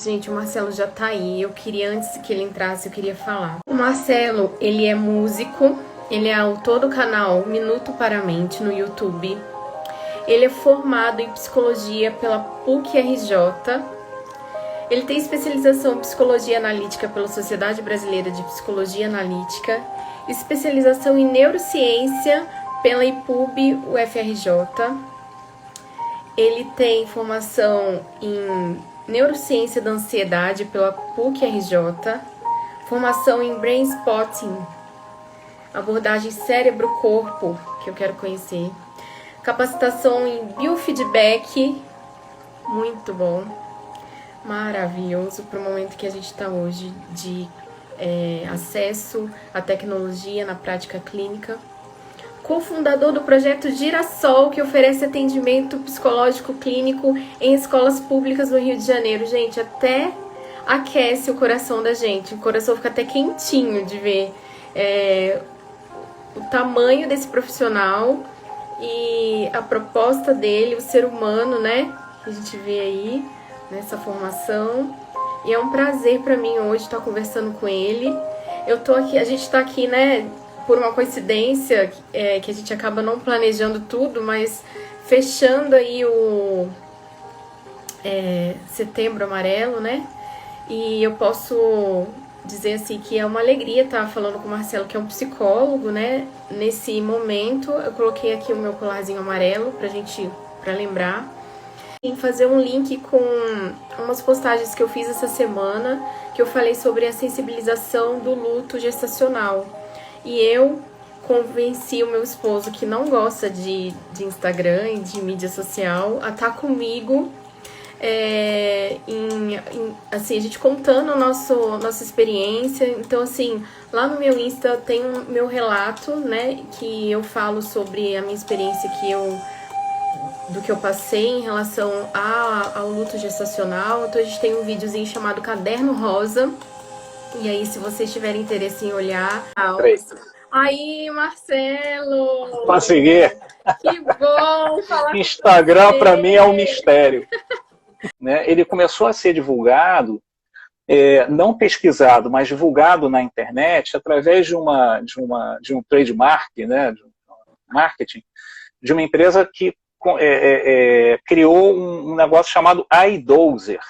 Gente, o Marcelo já tá aí. Eu queria, antes que ele entrasse, eu queria falar. O Marcelo, ele é músico, ele é autor do canal Minuto para a Mente no YouTube. Ele é formado em psicologia pela PUC-RJ. Ele tem especialização em psicologia analítica pela Sociedade Brasileira de Psicologia Analítica, especialização em neurociência pela IPUB-UFRJ. Ele tem formação em neurociência da ansiedade pela PUC-RJ, formação em Brain Spotting, abordagem cérebro-corpo, que eu quero conhecer, capacitação em biofeedback, muito bom, maravilhoso para o momento que a gente está hoje de acesso à tecnologia na prática clínica. Cofundador do projeto Girassol, que oferece atendimento psicológico clínico em escolas públicas no Rio de Janeiro. Gente, até aquece o coração da gente. O coração fica até quentinho de ver o tamanho desse profissional e a proposta dele, o ser humano, né? Que a gente vê aí nessa formação. E é um prazer para mim hoje estar conversando com ele. Eu tô aqui, a gente está aqui, né? Por uma coincidência, que a gente acaba não planejando tudo, mas fechando aí o Setembro Amarelo, né? E eu posso dizer assim que é uma alegria estar falando com o Marcelo, que é um psicólogo, né? Nesse momento, eu coloquei aqui o meu colarzinho amarelo para lembrar. E fazer um link com umas postagens que eu fiz essa semana, que eu falei sobre a sensibilização do luto gestacional. E eu convenci o meu esposo, que não gosta de Instagram e de mídia social, a estar comigo, assim, a gente contando nossa experiência. Então, assim, lá no meu Insta tem um meu relato, né, que eu falo sobre a minha experiência do que eu passei em relação ao luto gestacional. Então, a gente tem um videozinho chamado Caderno Rosa. E aí, se vocês tiverem interesse em olhar... Aí, Marcelo! Consegui! Que bom falar Instagram, com para mim, é um mistério. Né? Ele começou a ser divulgado, não pesquisado, mas divulgado na internet através de um trademark, né? De um marketing, de uma empresa que criou um negócio chamado iDozer.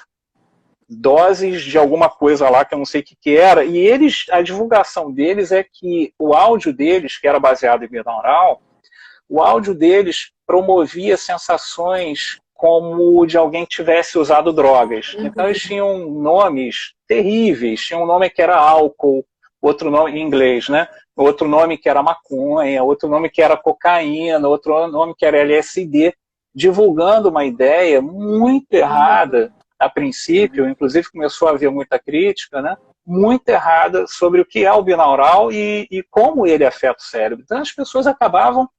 Doses de alguma coisa lá que eu não sei o que era, e a divulgação deles é que o áudio deles, que era baseado em binaural, o áudio deles promovia sensações como de alguém que tivesse usado drogas. Então eles tinham nomes terríveis, tinha um nome que era álcool, outro nome em inglês, né? Outro nome que era maconha, outro nome que era cocaína, outro nome que era LSD, divulgando uma ideia muito errada a princípio, inclusive começou a haver muita crítica, né? Muito errada sobre o que é o binaural e como ele afeta o cérebro. Então as pessoas acabavam,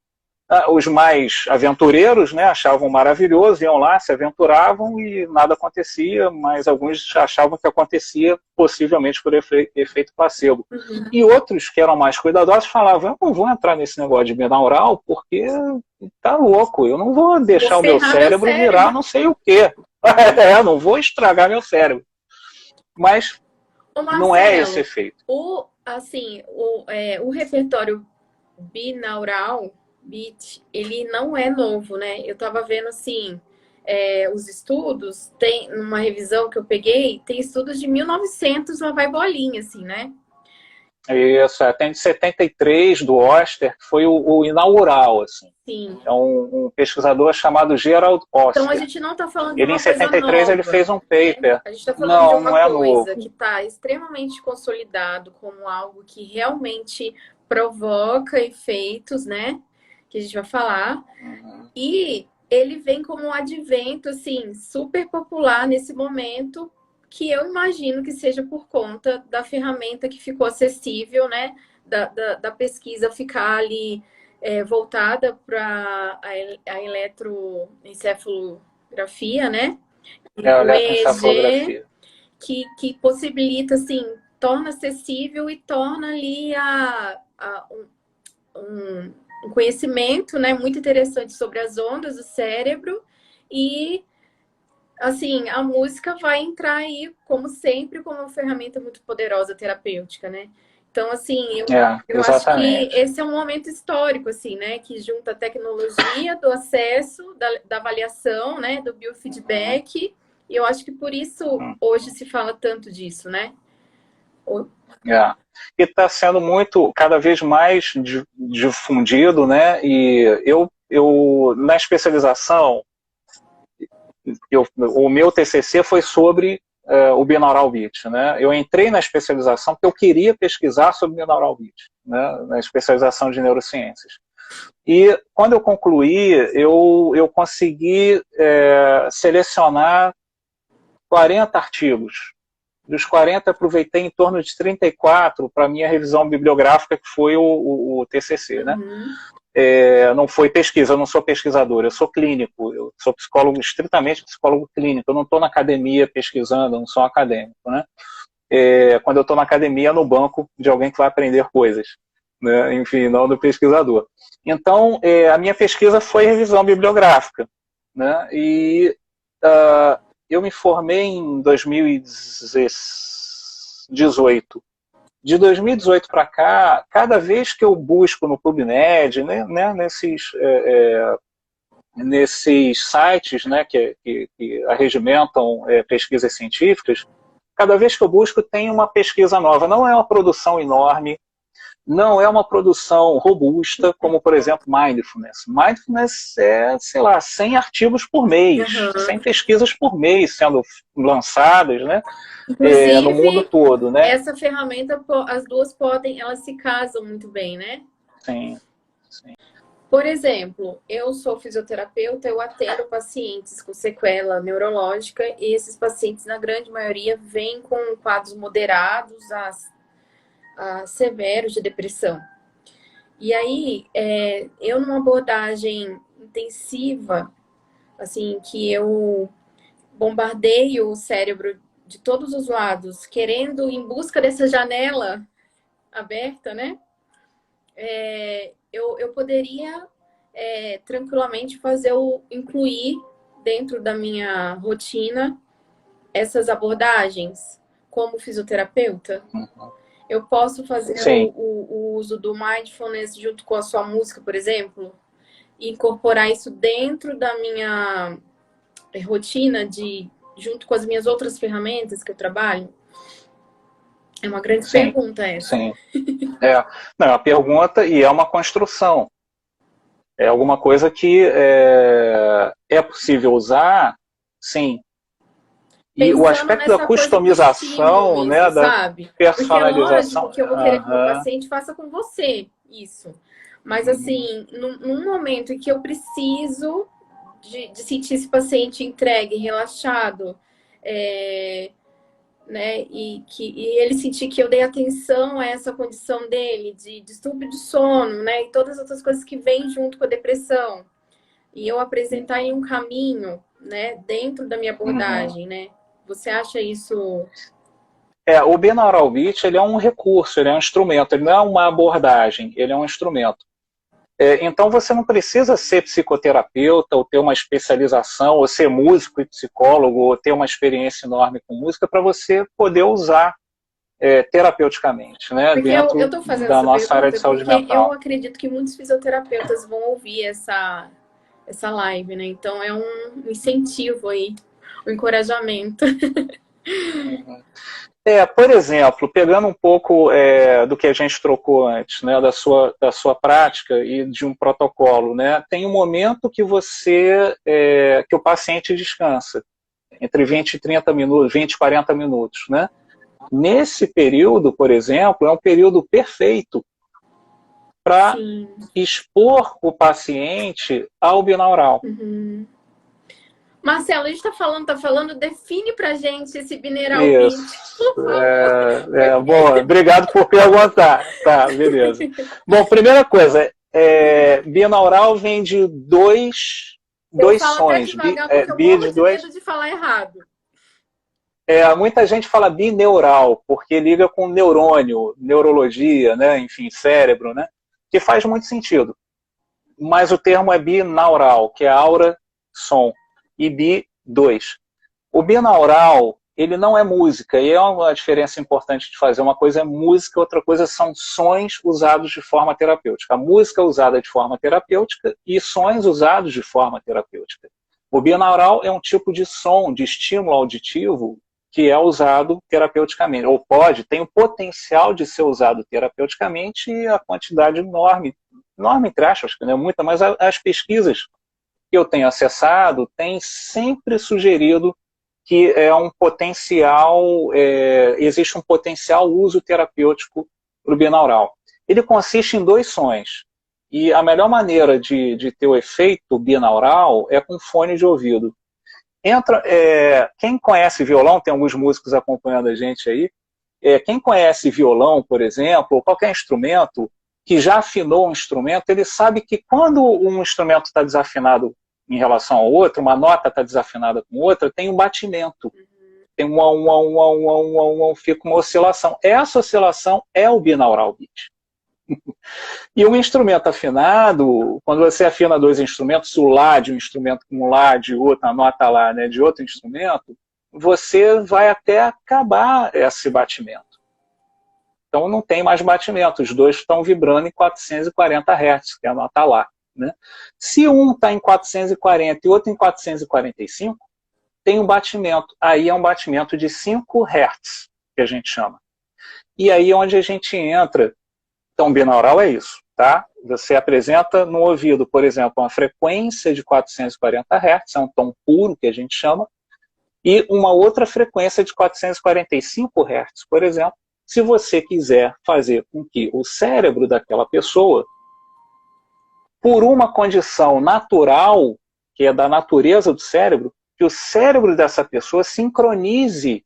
os mais aventureiros, né, achavam maravilhoso, iam lá, se aventuravam e nada acontecia, mas alguns achavam que acontecia possivelmente por efeito placebo. E outros que eram mais cuidadosos falavam, eu não vou entrar nesse negócio de binaural porque tá louco, eu não vou deixar o meu cérebro virar não sei o quê. Não vou estragar meu cérebro. Mas Marcelo, não é esse efeito. O repertório binaural, beat, ele não é novo, né? Eu tava vendo, assim, os estudos, tem uma revisão que eu peguei, tem estudos de 1900, lá vai bolinha, assim, né? Isso, tem de 73 do Oster, que foi o inaugural, assim. Sim. É um pesquisador chamado Gerald Oster. Então a gente não está falando de ele, uma em 73, coisa nova, ele fez um paper. Né? A gente está falando de uma coisa novo. que está extremamente consolidado como algo que realmente provoca efeitos, né? Que a gente vai falar. E ele vem como um advento, assim, super popular nesse momento, que eu imagino que seja por conta da ferramenta que ficou acessível, né? Da pesquisa ficar ali voltada para a eletroencefalografia, né? A eletroencefalografia. Que possibilita, assim, torna acessível e torna ali um conhecimento, né, muito interessante sobre as ondas do cérebro e assim, a música vai entrar aí, como sempre, como uma ferramenta muito poderosa terapêutica, né? Então, assim, eu acho que Exatamente. esse é um momento histórico, assim, né? Que junta a tecnologia do acesso, da avaliação, né? Do biofeedback. E eu acho que por isso hoje se fala tanto disso, né? É. E está sendo muito, cada vez mais difundido, né? E na especialização, o meu TCC foi sobre o binaural beat, né? Eu entrei na especialização porque eu queria pesquisar sobre binaural beat, né? Na especialização de neurociências. E quando eu concluí, eu consegui selecionar 40 artigos. Dos 40, aproveitei em torno de 34 para a minha revisão bibliográfica, que foi o TCC, né? Não foi pesquisa, eu não sou pesquisador, eu sou clínico, eu sou psicólogo, estritamente psicólogo clínico, eu não estou na academia pesquisando, eu não sou um acadêmico, né? Quando eu estou na academia, é no banco de alguém que vai aprender coisas, né? Enfim, não do pesquisador. Então, a minha pesquisa foi revisão bibliográfica, né? E eu me formei em 2018. De 2018 para cá, cada vez que eu busco no PubMed, né, nesses sites, né, que arregimentam pesquisas científicas, cada vez que eu busco tem uma pesquisa nova. Não é uma produção enorme, não é uma produção robusta, como, por exemplo, Mindfulness. Mindfulness é, sei lá, 100 artigos por mês, 100 pesquisas por mês sendo lançadas, né, no mundo todo, né? Essa ferramenta, as duas podem, elas se casam muito bem, né? Sim, sim. Por exemplo, eu sou fisioterapeuta, eu atendo pacientes com sequela neurológica e esses pacientes, na grande maioria, vêm com quadros moderados a severos de depressão. E aí, eu numa abordagem intensiva, assim, que eu bombardeio o cérebro de todos os lados, querendo, em busca dessa janela aberta, né? Eu poderia tranquilamente incluir dentro da minha rotina essas abordagens como fisioterapeuta. Eu posso fazer o uso do mindfulness junto com a sua música, por exemplo, e incorporar isso dentro da minha rotina junto com as minhas outras ferramentas que eu trabalho? É uma grande pergunta essa. Sim. Não, é uma pergunta e é uma construção. É alguma coisa que é possível usar, sim. E pensando o aspecto da customização, né, da personalização. Porque é lógico que eu vou querer que o paciente faça com você isso. Mas, assim, num momento em que eu preciso de sentir esse paciente entregue, relaxado, né, e ele sentir que eu dei atenção a essa condição dele, de distúrbio de sono, né, e todas as outras coisas que vêm junto com a depressão. E eu apresentar em um caminho, né, dentro da minha abordagem, né? Você acha isso? O binaural beat, ele é um recurso, ele é um instrumento, ele não é uma abordagem, ele é um instrumento. Então você não precisa ser psicoterapeuta, ou ter uma especialização, ou ser músico e psicólogo, ou ter uma experiência enorme com música para você poder usar terapeuticamente, né, porque dentro eu tô fazendo da nossa área de saúde mental. Eu acredito que muitos fisioterapeutas vão ouvir essa live, né? Então é um incentivo aí, um encorajamento. Por exemplo, pegando um pouco do que a gente trocou antes, né, da sua prática e de um protocolo, né, tem um momento que que o paciente descansa, entre 20 e 30 minutos, 20 e 40 minutos, né? Nesse período, por exemplo, é um período perfeito para expor o paciente ao binaural. Marcelo, a gente tá falando, define pra gente esse binaural beat. Bom, obrigado por perguntar. Tá, beleza. Bom, primeira coisa, binaural vem de dois sons. Bi de dois. Medo de falar errado. Muita gente fala bineural, porque liga com neurônio, neurologia, né? Enfim, cérebro, né? Que faz muito sentido. Mas o termo é binaural, que é aura, som. E bi, dois. O binaural, ele não é música, e é uma diferença importante de fazer. Uma coisa é música, outra coisa são sons usados de forma terapêutica. A música é usada de forma terapêutica e sons usados de forma terapêutica. O binaural é um tipo de som, de estímulo auditivo, que é usado terapeuticamente, ou tem o potencial de ser usado terapeuticamente, e a quantidade enorme entre aspas, né, muita, mas as pesquisas que eu tenho acessado têm sempre sugerido que existe um potencial uso terapêutico para o binaural. Ele consiste em 2 sons, e a melhor maneira de ter o efeito binaural é com fone de ouvido. Quem conhece violão, tem alguns músicos acompanhando a gente aí, quem conhece violão, por exemplo, ou qualquer instrumento, que já afinou um instrumento, ele sabe que quando um instrumento está desafinado em relação ao outro, uma nota está desafinada com outra, tem um batimento. Tem fica uma oscilação. Essa oscilação é o binaural beat. E um instrumento afinado, quando você afina 2 instrumentos, o Lá de um instrumento com o Lá de outro, a nota Lá, né, de outro instrumento, você vai até acabar esse batimento. Então não tem mais batimento, os 2 estão vibrando em 440 Hz, que é a nota Lá. Né? Se um está em 440 e outro em 445, tem um batimento. Aí é um batimento de 5 Hz, que a gente chama. E aí é onde a gente entra. Então, binaural é isso, tá? Você apresenta no ouvido, por exemplo, uma frequência de 440 Hz, é um tom puro, que a gente chama, e uma outra frequência de 445 Hz, por exemplo, se você quiser fazer com que o cérebro daquela pessoa, por uma condição natural, que é da natureza do cérebro, que o cérebro dessa pessoa sincronize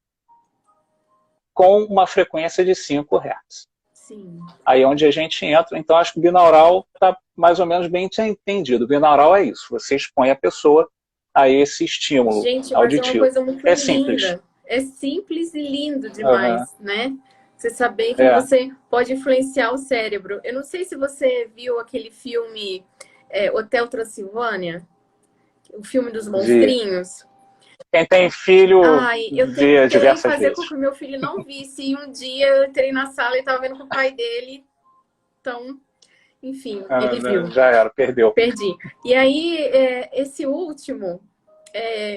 com uma frequência de 5 Hz. Sim. Aí é onde a gente entra. Então, acho que o binaural está mais ou menos bem entendido. O binaural é isso. Você expõe a pessoa a esse estímulo Gente, auditivo. Mas é uma coisa muito linda. Simples. É simples e lindo demais, né? Você saber que você pode influenciar o cérebro. Eu não sei se você viu aquele filme Hotel Transilvânia, o filme dos monstrinhos. Quem tem filho eu vê diversas fazer vezes. com que o meu filho não visse. E um dia eu entrei na sala e estava vendo com o pai dele. Então, enfim, ele viu. Já era, perdeu. Perdi. E aí, esse último,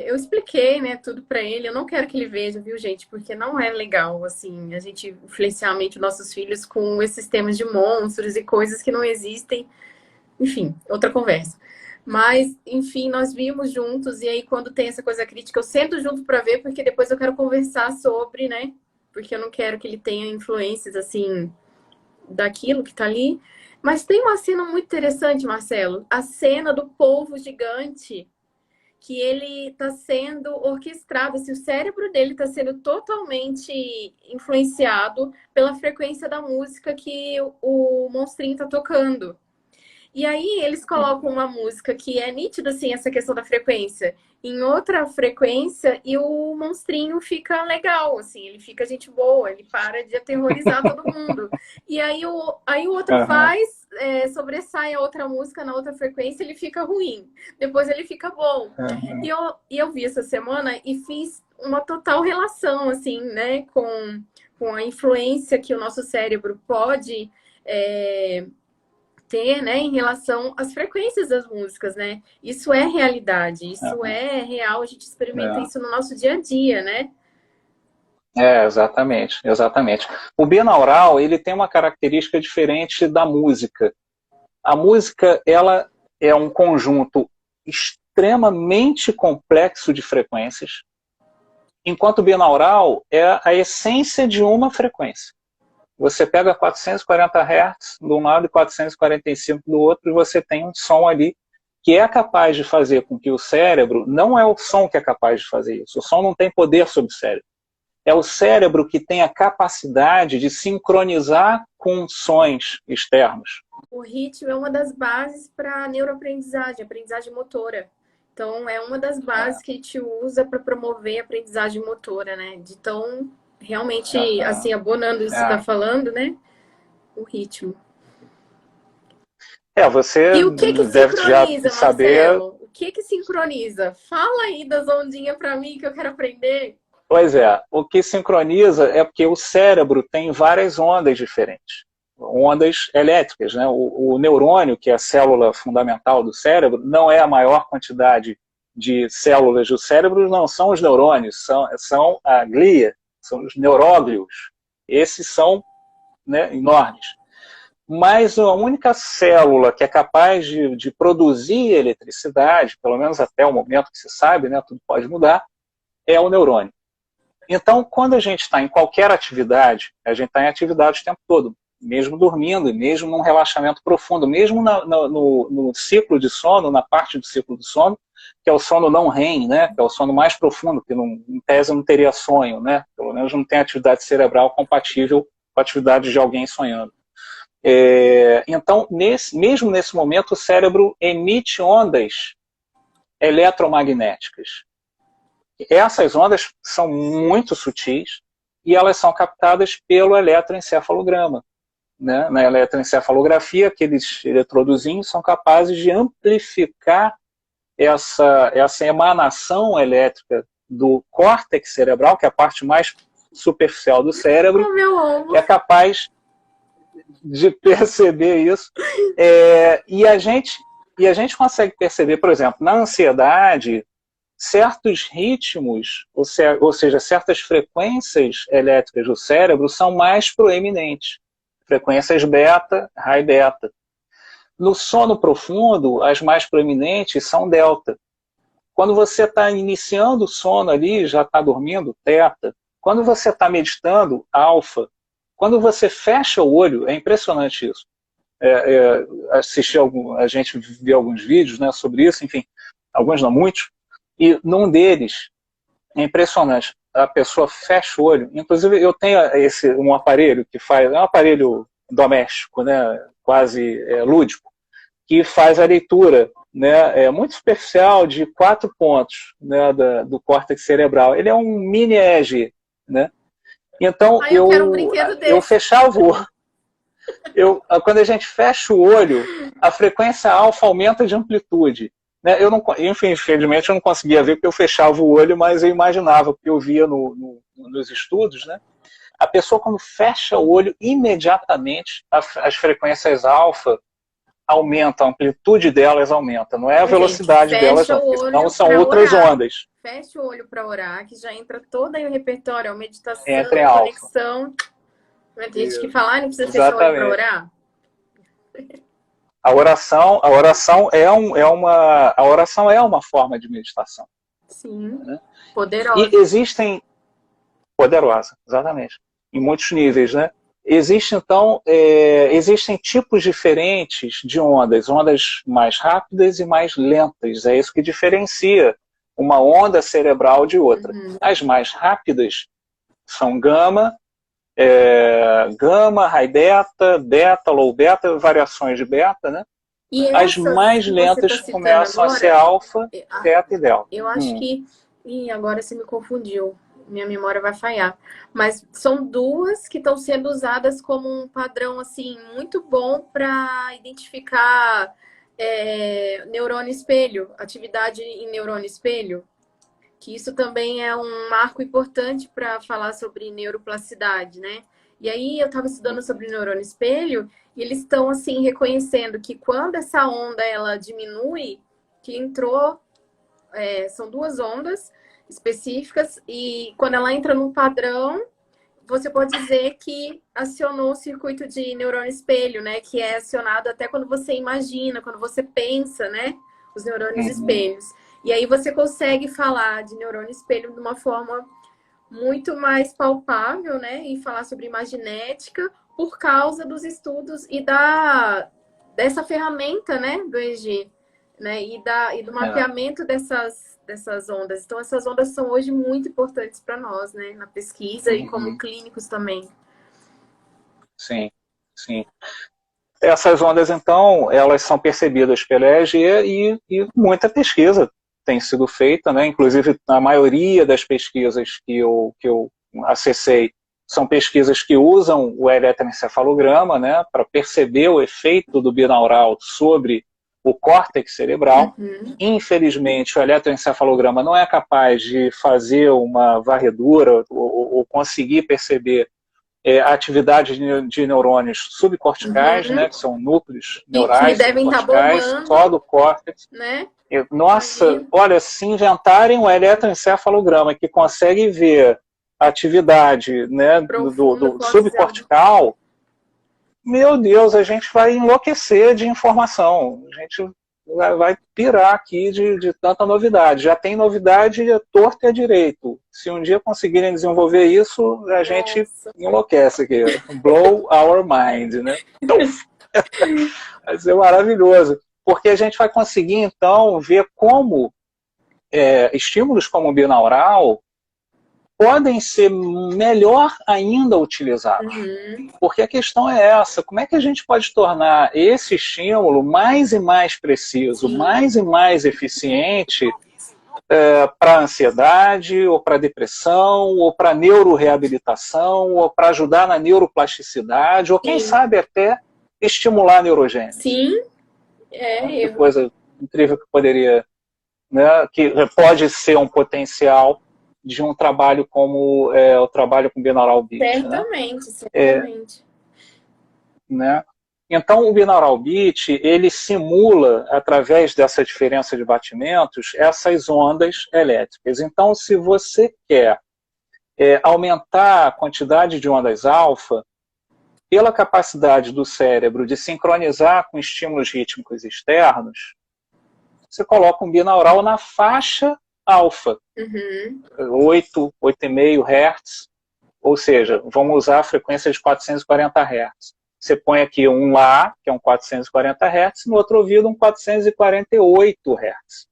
eu expliquei, né, tudo para ele. Eu não quero que ele veja, viu, gente? Porque não é legal, assim, a gente influenciar a mente dos nossos filhos com esses temas de monstros e coisas que não existem. Enfim, outra conversa. Mas, enfim, nós vimos juntos, e aí quando tem essa coisa crítica, eu sento junto para ver, porque depois eu quero conversar sobre, né? Porque eu não quero que ele tenha influências, assim, daquilo que tá ali. Mas tem uma cena muito interessante, Marcelo. A cena do polvo gigante, que ele tá sendo orquestrado, assim, o cérebro dele tá sendo totalmente influenciado pela frequência da música que o monstrinho tá tocando. E aí eles colocam uma música que é nítida, assim, essa questão da frequência, em outra frequência, e o monstrinho fica legal, assim, ele fica gente boa, ele para de aterrorizar todo mundo. E aí o outro faz, sobressai a outra música na outra frequência, ele fica ruim. Depois ele fica bom. E eu vi essa semana e fiz uma total relação, assim, né, com a influência que o nosso cérebro pode ter, né, em relação às frequências das músicas, né? Isso é realidade, isso é real, a gente experimenta isso no nosso dia a dia, né? Exatamente, exatamente. O binaural, ele tem uma característica diferente da música. A música, ela é um conjunto extremamente complexo de frequências, enquanto o binaural é a essência de uma frequência. Você pega 440 Hz de um lado e 445 do outro, e você tem um som ali que é capaz de fazer com que o cérebro... Não é o som que é capaz de fazer isso. O som não tem poder sobre o cérebro. É o cérebro que tem a capacidade de sincronizar com sons externos. O ritmo é uma das bases para neuroaprendizagem, aprendizagem motora. Então, é uma das bases que a gente usa para promover a aprendizagem motora, né? De tão... Realmente, assim, abonando isso que você está falando, né? O ritmo. Você e o que deve já saber... Marcelo? que sincroniza? Fala aí das ondinhas para mim que eu quero aprender. Pois é, o que sincroniza é porque o cérebro tem várias ondas diferentes, ondas elétricas, né? O neurônio, que é a célula fundamental do cérebro, não é a maior quantidade de células do cérebro, não são os neurônios, são a glia, são os neuróglios. Esses são, né, enormes. Mas a única célula que é capaz de produzir eletricidade, pelo menos até o momento que se sabe, né, tudo pode mudar, é o neurônio. Então, quando a gente está em qualquer atividade, a gente está em atividade o tempo todo, mesmo dormindo, mesmo num relaxamento profundo, mesmo no ciclo de sono, na parte do ciclo do sono, que é o sono não REM, né, que é o sono mais profundo, que em tese não teria sonho, né, pelo menos não tem atividade cerebral compatível com a atividade de alguém sonhando. Então, mesmo nesse momento, o cérebro emite ondas eletromagnéticas. Essas ondas são muito sutis e elas são captadas pelo eletroencefalograma. Né? Na eletroencefalografia, aqueles eletrodozinhos são capazes de amplificar essa emanação elétrica do córtex cerebral, que é a parte mais superficial do cérebro, que é capaz de perceber isso. E a gente consegue perceber, por exemplo, na ansiedade, certos ritmos, ou seja, certas frequências elétricas do cérebro são mais proeminentes. Frequências beta, high beta. No sono profundo, as mais proeminentes são delta. Quando você está iniciando o sono ali, já está dormindo, teta. Quando você está meditando, alfa. Quando você fecha o olho, é impressionante isso. A gente viu alguns vídeos, né, sobre isso, enfim, alguns não muitos, e num deles, é impressionante, a pessoa fecha o olho. Inclusive, eu tenho um aparelho que faz, é um aparelho doméstico, né, quase lúdico, que faz a leitura, né, muito superficial, de 4 pontos, né, do córtex cerebral. Ele é um mini EEG, né? Então, eu fechava o olho. Quando a gente fecha o olho, a frequência alfa aumenta de amplitude. Né? Infelizmente, eu não conseguia ver porque eu fechava o olho, mas eu imaginava, porque eu via nos estudos, né? A pessoa, quando fecha o olho, imediatamente as frequências alfa aumentam, a amplitude delas aumenta. Não é a velocidade delas, não, então são outras ondas. Fecha o olho para orar, que já entra todo aí o repertório, a meditação, a conexão. Tem gente que fala, não precisa fechar o olho para orar. A oração é uma forma de meditação. Sim, né? Poderosa. E poderosa, exatamente, em muitos níveis, né? Existem tipos diferentes de ondas mais rápidas e mais lentas. É isso que diferencia uma onda cerebral de outra. Uhum. As mais rápidas são gama, high beta, beta, low beta, variações de beta, né? E as mais lentas começam a ser alfa, beta e delta. Eu acho que... agora você me confundiu. Minha memória vai falhar. Mas são duas que estão sendo usadas como um padrão assim muito bom para identificar neurônio espelho, atividade em neurônio espelho. Que isso também é um marco importante para falar sobre neuroplasticidade, né? E aí eu estava estudando sobre neurônio espelho e eles estão assim reconhecendo que quando essa onda ela diminui, que entrou, são 2 ondas específicas e quando ela entra num padrão, você pode dizer que acionou o circuito de neurônio espelho, né? Que é acionado até quando você imagina, quando você pensa, né? Os neurônios espelhos. E aí você consegue falar de neurônio espelho de uma forma muito mais palpável, né? E falar sobre imaginética por causa dos estudos e dessa ferramenta, né? Do EEG, né? E do mapeamento dessas ondas. Então, essas ondas são hoje muito importantes para nós, né? Na pesquisa e como clínicos também. Sim, sim. Essas ondas, então, elas são percebidas pela EEG e muita pesquisa tem sido feita, né? Inclusive, a maioria das pesquisas que eu acessei são pesquisas que usam o eletroencefalograma, né? Para perceber o efeito do binaural sobre o córtex cerebral. Uhum. Infelizmente, o eletroencefalograma não é capaz de fazer uma varredura ou conseguir perceber a atividade de neurônios subcorticais, né, que são núcleos E que neurais devem estar subcorticais, bombando, só do córtex. né? Nossa, olha, se inventarem um eletroencefalograma que consegue ver a atividade, né, do subcortical, meu Deus, a gente vai enlouquecer de informação. A gente vai pirar aqui de tanta novidade. Já tem novidade torta e à direito. Se um dia conseguirem desenvolver isso, a gente enlouquece aqui. Blow our mind, né? Então, vai ser maravilhoso. Porque a gente vai conseguir, então, ver como estímulos como o binaural podem ser melhor ainda utilizados. Uhum. Porque a questão é essa, como é que a gente pode tornar esse estímulo mais e mais preciso, mais e mais eficiente para ansiedade, ou para depressão, ou para neuroreabilitação, ou para ajudar na neuroplasticidade, ou quem sabe até estimular a neurogênese. Sim, Que coisa incrível que poderia, né, que pode ser um potencial de um trabalho como o trabalho com binaural beat. Certamente, né? certamente. Né? Então, o binaural beat, ele simula, através dessa diferença de batimentos, essas ondas elétricas. Então, se você quer aumentar a quantidade de ondas alfa, pela capacidade do cérebro de sincronizar com estímulos rítmicos externos, você coloca um binaural na faixa alfa, 8, 8,5 Hz, ou seja, vamos usar a frequência de 440 Hz. Você põe aqui um Lá, que é um 440 Hz, no outro ouvido um 448 Hz.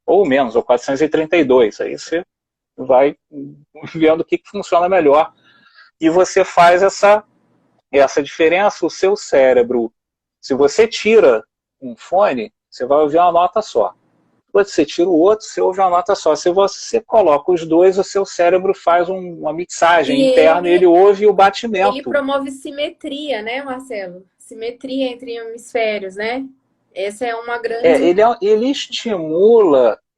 Ou menos, ou 432. Aí você vai vendo o que funciona melhor. E você faz essa diferença. O seu cérebro, se você tira um fone, você vai ouvir uma nota só. Quando você tira o outro, você ouve uma nota só. Se você coloca os dois, o seu cérebro faz uma mixagem interna e ele ouve o batimento. Ele promove simetria, né, Marcelo? Simetria entre hemisférios, né? Essa é uma grande...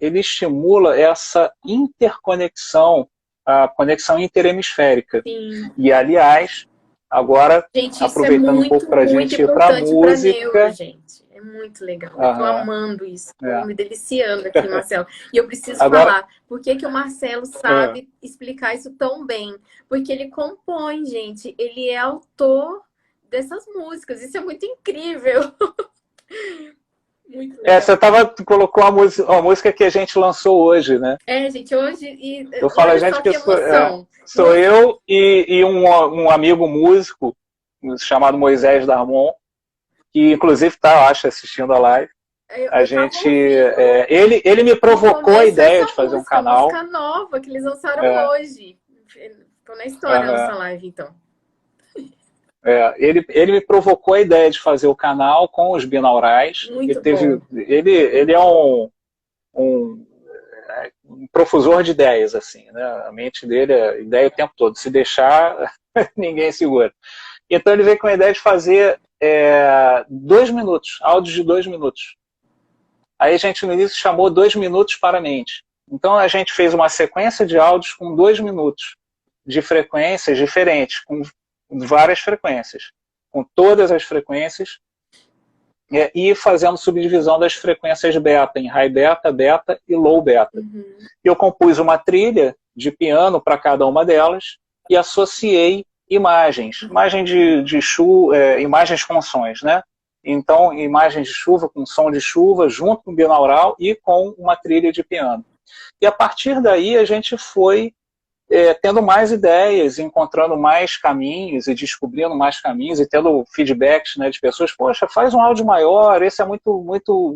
Ele estimula essa interconexão, a conexão interhemisférica. Sim. E, aliás, agora, aproveitando um pouco para a gente ir para a música... gente. É muito legal. Eu tô amando isso. Tô me deliciando aqui, Marcelo. E eu preciso agora... falar, por que o Marcelo sabe explicar isso tão bem? Porque ele compõe, gente. Ele é autor dessas músicas. Isso é muito incrível. Muito legal. Você colocou a música que a gente lançou hoje, né? Gente, hoje... eu falo a gente que sou eu e um amigo músico chamado Moisés Darmon, que inclusive está, acho, assistindo a live. Ele me provocou a ideia de fazer um canal. Uma música nova que eles lançaram hoje. Estou na história dessa live, então. Ele me provocou a ideia de fazer o canal com os binaurais. Ele é um profusor de ideias, assim, né? A mente dele é ideia o tempo todo. Se deixar, ninguém segura. Então ele veio com a ideia de fazer 2 minutos, áudios de 2 minutos. Aí a gente no início chamou 2 minutos para a mente. Então a gente fez uma sequência de áudios com 2 minutos, de frequências diferentes, com várias frequências, com todas as frequências, e fazendo subdivisão das frequências beta, em high beta, beta e low beta. Eu compus uma trilha de piano para cada uma delas e associei imagens de chuva, imagens com sons, né? Então, imagens de chuva com som de chuva, junto com o binaural e com uma trilha de piano. E a partir daí a gente foi tendo mais ideias, encontrando mais caminhos e descobrindo mais caminhos e tendo feedbacks, né, de pessoas. Poxa, faz um áudio maior, esse é muito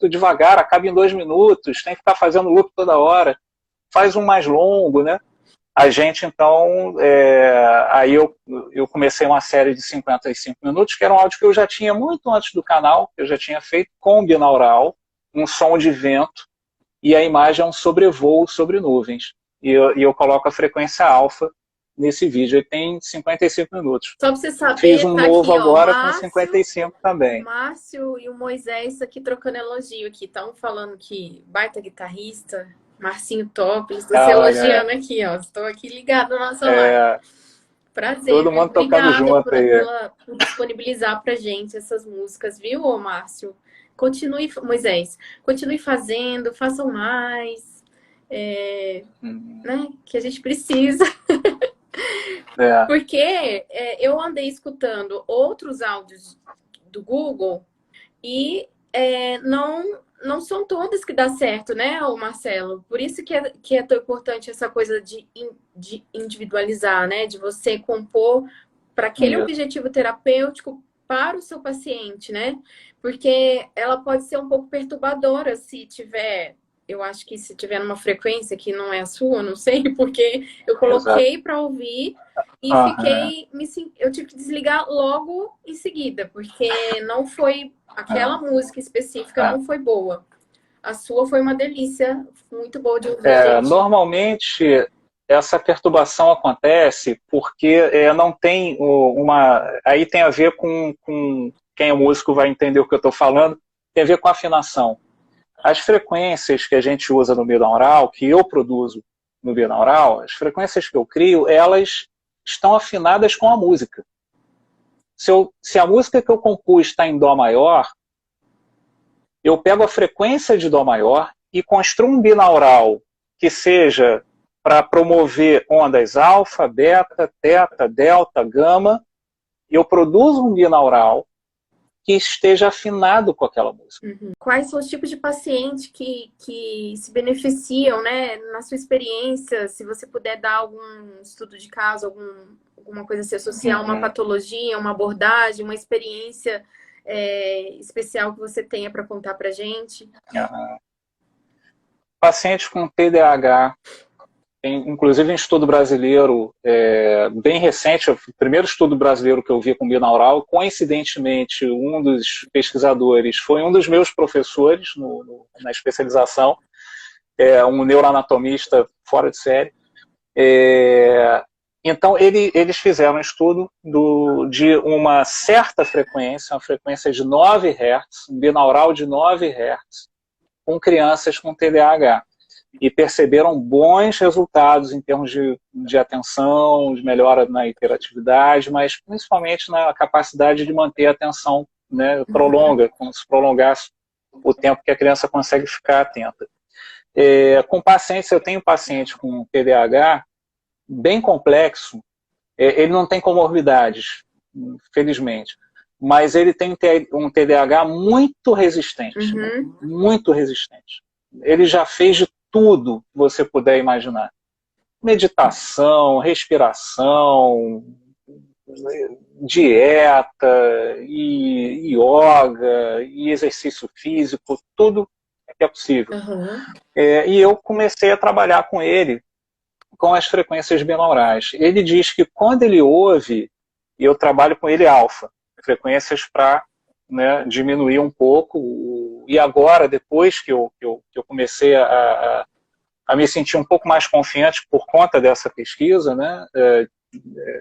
devagar, acaba em 2 minutos, tem que ficar fazendo loop toda hora. Faz um mais longo, né? A gente, então, aí eu comecei uma série de 55 minutos, que era um áudio que eu já tinha muito antes do canal, que eu já tinha feito com binaural, um som de vento, e a imagem é um sobrevoo sobre nuvens. E eu coloco a frequência alfa nesse vídeo. Ele tem 55 minutos. Só pra você saber, Fiz um tá novo aqui, ó, agora Márcio, com 55 também. O Márcio e o Moisés aqui trocando elogio aqui. Estão falando que baita guitarrista, Marcinho top, estou se elogiando aqui, ó. Estou aqui ligado na nossa live. Prazer, todo mundo tocando junto por disponibilizar pra gente essas músicas, viu, ô Márcio? Continue, Moisés, continue fazendo, façam mais, né, que a gente precisa. Porque eu andei escutando outros áudios do Google e não são todas que dá certo, né, ô Marcelo? Por isso que é tão importante essa coisa de individualizar, né? De você compor para aquele objetivo terapêutico para o seu paciente, né? Porque ela pode ser um pouco perturbadora se tiver... Eu acho que se tiver numa frequência que não é a sua, não sei, porque eu coloquei para ouvir e eu tive que desligar logo em seguida, porque não foi... Aquela música específica não foi boa. A sua foi uma delícia, muito boa de ouvir, gente. Normalmente, essa perturbação acontece porque não tem uma... Aí tem a ver com quem é músico vai entender o que eu estou falando, tem a ver com afinação. As frequências que a gente usa no binaural, que eu produzo no binaural, as frequências que eu crio, elas estão afinadas com a música. Se a música que eu compus está em Dó maior, eu pego a frequência de Dó maior e construo um binaural que seja para promover ondas alfa, beta, teta, delta, gama. Eu produzo um binaural que esteja afinado com aquela música. Quais são os tipos de pacientes que se beneficiam, né, na sua experiência? Se você puder dar algum estudo de caso, alguma coisa se associar a uma patologia, uma abordagem, uma experiência especial que você tenha para contar para a gente? Pacientes com TDAH, tem inclusive um estudo brasileiro bem recente, o primeiro estudo brasileiro que eu vi com binaural, coincidentemente um dos pesquisadores foi um dos meus professores na especialização, um neuroanatomista fora de série. Então eles fizeram um estudo de uma certa frequência, uma frequência de 9 Hz, um binaural de 9 Hz, com crianças com TDAH. E perceberam bons resultados em termos de atenção, de melhora na hiperatividade, mas principalmente na capacidade de manter a atenção, né, como se prolongasse o tempo que a criança consegue ficar atenta. Com pacientes, eu tenho paciente com TDAH bem complexo, ele não tem comorbidades, felizmente, mas ele tem um TDAH muito resistente, né, muito resistente. Ele já fez de tudo que você puder imaginar. Meditação, respiração, dieta, e yoga, e exercício físico, tudo que é possível. E eu comecei a trabalhar com ele, com as frequências binaurais. Ele diz que quando ele ouve, e eu trabalho com ele alfa, frequências para, né, diminuir um pouco, e agora, depois que eu comecei a me sentir um pouco mais confiante por conta dessa pesquisa, né,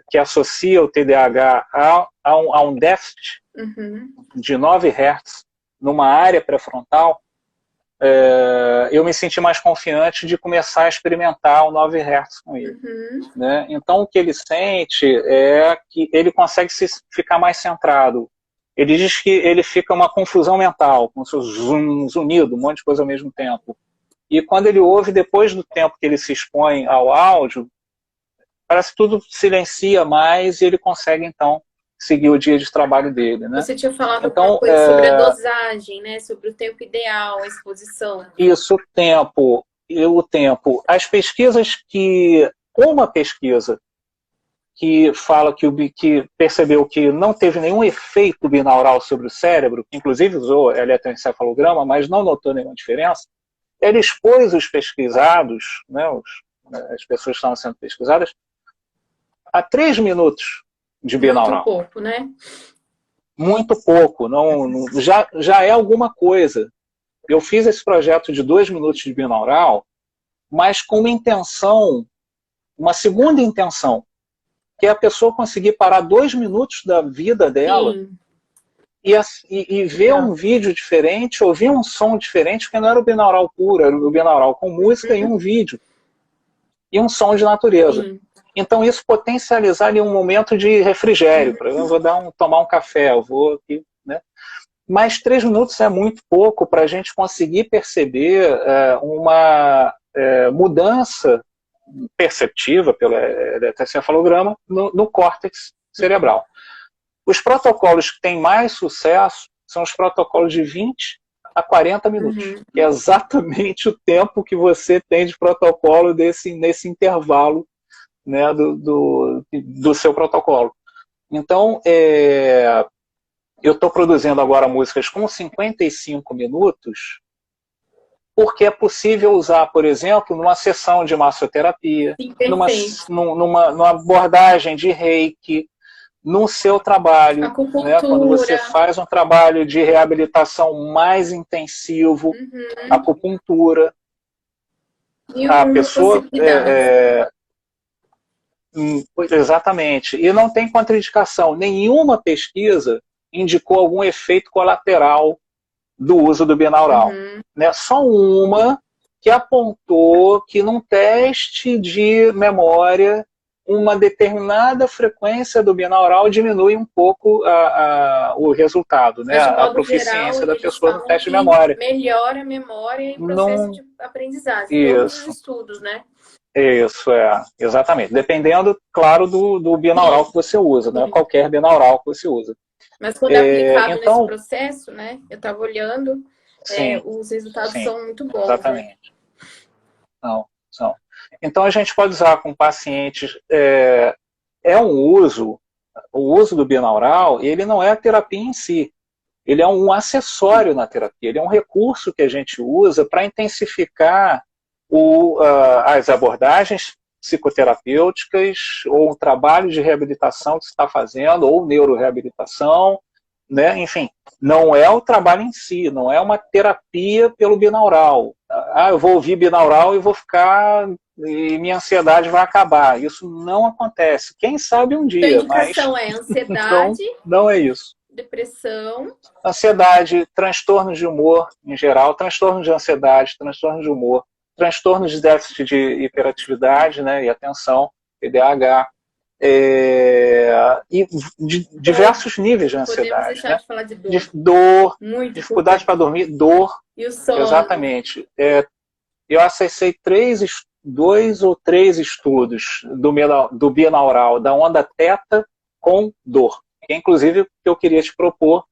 que associa o TDAH a um déficit de 9 Hz numa área pré-frontal, eu me senti mais confiante de começar a experimentar o 9 Hz com ele. Né? Então, o que ele sente é que ele consegue ficar mais centrado. Ele diz que ele fica uma confusão mental, com seus zunido, um monte de coisa ao mesmo tempo. E quando ele ouve, depois do tempo que ele se expõe ao áudio, parece que tudo silencia mais e ele consegue, então, seguir o dia de trabalho dele. Né? Você tinha falado alguma coisa sobre a dosagem, né? Sobre o tempo ideal, a exposição. Isso, o tempo. As pesquisas uma pesquisa que fala que percebeu que não teve nenhum efeito binaural sobre o cérebro, inclusive usou eletroencefalograma, mas não notou nenhuma diferença, ele expôs os pesquisados, né, as pessoas que estavam sendo pesquisadas, a 3 minutos de binaural. Muito pouco, né? Muito pouco. Já é alguma coisa. Eu fiz esse projeto de 2 minutos de binaural, mas com uma segunda intenção, que é a pessoa conseguir parar 2 minutos da vida dela Sim. e ver um vídeo diferente, ouvir um som diferente, porque não era o binaural puro, era o binaural com música e um vídeo, e um som de natureza. Sim. Então isso potencializar ali um momento de refrigério, eu vou tomar um café, eu vou aqui, né? Mas 3 minutos é muito pouco para a gente conseguir perceber uma mudança perceptiva pelo eletroencefalograma no córtex cerebral. Os protocolos que têm mais sucesso são os protocolos de 20 a 40 minutos, que é exatamente o tempo que você tem de protocolo nesse intervalo, né, do seu protocolo. Então, eu estou produzindo agora músicas com 55 minutos, porque é possível usar, por exemplo, numa sessão de massoterapia, numa abordagem de reiki, no seu trabalho, né, quando você faz um trabalho de reabilitação mais intensivo, acupuntura, a pessoa... exatamente. E não tem contraindicação. Nenhuma pesquisa indicou algum efeito colateral do uso do binaural. Né? Só uma que apontou que num teste de memória uma determinada frequência do binaural diminui um pouco o resultado, né? A proficiência geral, da pessoa no teste de memória. Melhora a memória e o processo de aprendizagem. Todos os estudos, né? Isso, exatamente. Dependendo, claro, do binaural que você usa, não é qualquer binaural que você usa. Mas quando é aplicado nesse processo, né? Eu estava olhando, os resultados são muito bons. Exatamente. Né? São. Então a gente pode usar com pacientes, o uso do binaural, ele não é a terapia em si, ele é um acessório na terapia, ele é um recurso que a gente usa para intensificar as abordagens psicoterapêuticas, ou o trabalho de reabilitação que você está fazendo, ou neuroreabilitação, né? Enfim, não é o trabalho em si, não é uma terapia pelo binaural. Eu vou ouvir binaural e vou ficar, e minha ansiedade vai acabar. Isso não acontece. Quem sabe um dia. Então, a indicação é ansiedade, então, não é isso. Depressão. Ansiedade, transtornos de humor em geral, transtorno de ansiedade, transtorno de humor, transtornos de déficit de hiperatividade, né, e atenção, TDAH, e de diversos níveis de ansiedade. Podemos deixar de falar de dor. De dor, dificuldade para dormir, dor. E o sono. Exatamente. Eu acessei 2 ou 3 estudos do binaural, da onda teta com dor. Que, inclusive, eu queria te propor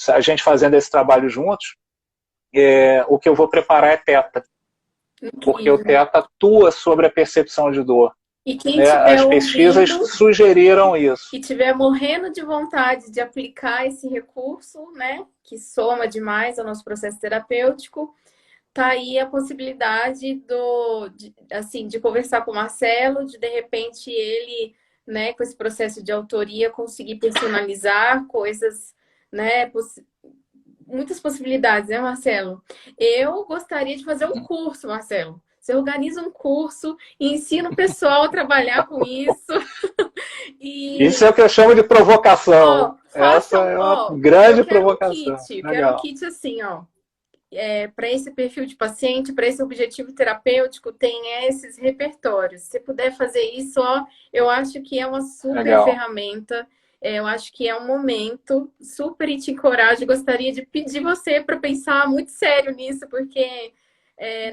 a gente fazendo esse trabalho juntos, o que eu vou preparar é teta. Porque o teta atua sobre a percepção de dor. E quem as pesquisas sugeriram isso. E estiver morrendo de vontade de aplicar esse recurso, né, que soma demais ao nosso processo terapêutico, tá aí a possibilidade de conversar com o Marcelo, de repente ele, né, com esse processo de autoria, conseguir personalizar coisas, né, muitas possibilidades, né, Marcelo? Eu gostaria de fazer um curso, Marcelo. Você organiza um curso e ensina o pessoal a trabalhar com isso. Isso é o que eu chamo de provocação. Essa é uma grande provocação. Quero um kit assim, para esse perfil de paciente, para esse objetivo terapêutico, tem esses repertórios. Se você puder fazer isso, eu acho que é uma super ferramenta. Eu acho que é um momento super e te encorajo. Gostaria de pedir você para pensar muito sério nisso, porque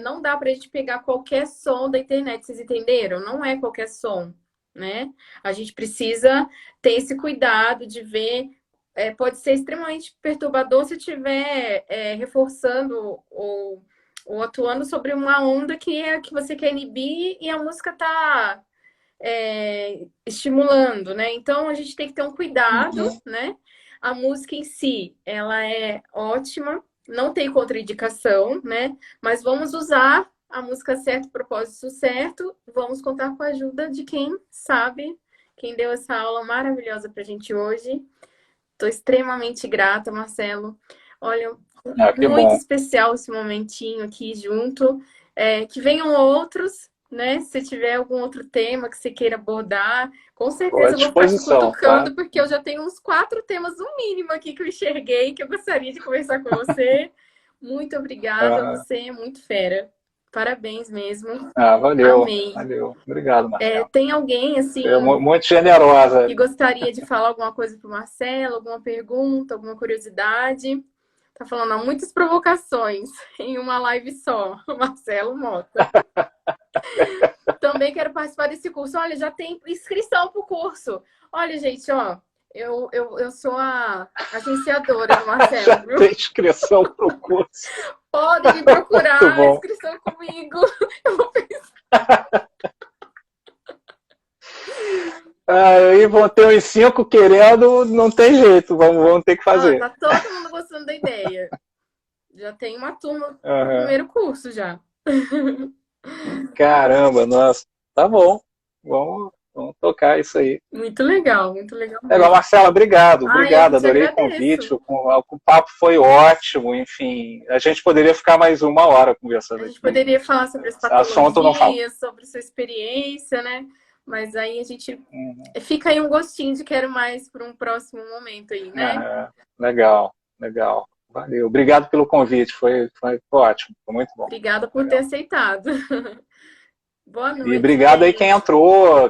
não dá para a gente pegar qualquer som da internet, vocês entenderam? Não é qualquer som, né? A gente precisa ter esse cuidado de ver. Pode ser extremamente perturbador se estiver reforçando ou atuando sobre uma onda que você quer inibir e a música está estimulando, né? Então a gente tem que ter um cuidado, né? A música em si, ela é ótima, não tem contraindicação, né? Mas vamos usar a música certa, o propósito certo, vamos contar com a ajuda de quem sabe, quem deu essa aula maravilhosa pra gente hoje. Estou extremamente grata, Marcelo. Olha, muito especial esse momentinho aqui junto. Que venham outros né? Se você tiver algum outro tema que você queira abordar, com Estou à certeza eu vou ficar te disposição, tá? cutucando, porque eu já tenho uns 4 temas no mínimo aqui que eu enxerguei, que eu gostaria de conversar com você. Muito obrigada, Aham. você é muito fera. Parabéns mesmo. Ah, valeu, Amei. valeu. Obrigado, Marcelo. Tem alguém, Você é assim, muito generosa. que gostaria de falar alguma coisa para o Marcelo, alguma pergunta, alguma curiosidade? Tá falando, há muitas provocações em uma live só. Marcelo Mota. Também quero participar desse curso. Olha, já tem inscrição para o curso. Olha, gente, ó, eu sou a agenciadora do Já Marcelo, viu? tem inscrição para o curso. Podem me Muito procurar, bom. inscrição comigo. Eu vou Aí vão ter uns 5 querendo, não tem jeito, vamos ter que fazer. tá todo mundo gostando da ideia. Já tem uma turma no Aham. primeiro curso já. Caramba, nossa. Tá bom. Vamos tocar isso aí. Muito legal Legal, mesmo. Marcela, obrigado, Eu obrigado. que te Adorei o agradeço. convite. O papo foi ótimo, enfim. A gente poderia ficar mais 1 hora conversando A gente aqui. poderia falar sobre as Assunto não falta. patologias, sobre sua experiência, né? Mas aí a gente Uhum. fica aí um gostinho de quero mais para um próximo momento aí, né? Legal, legal. Valeu. Obrigado pelo convite. Foi ótimo. Foi muito bom. Obrigada por ter Legal. aceitado. Boa E noite, obrigado aí quem gente. entrou,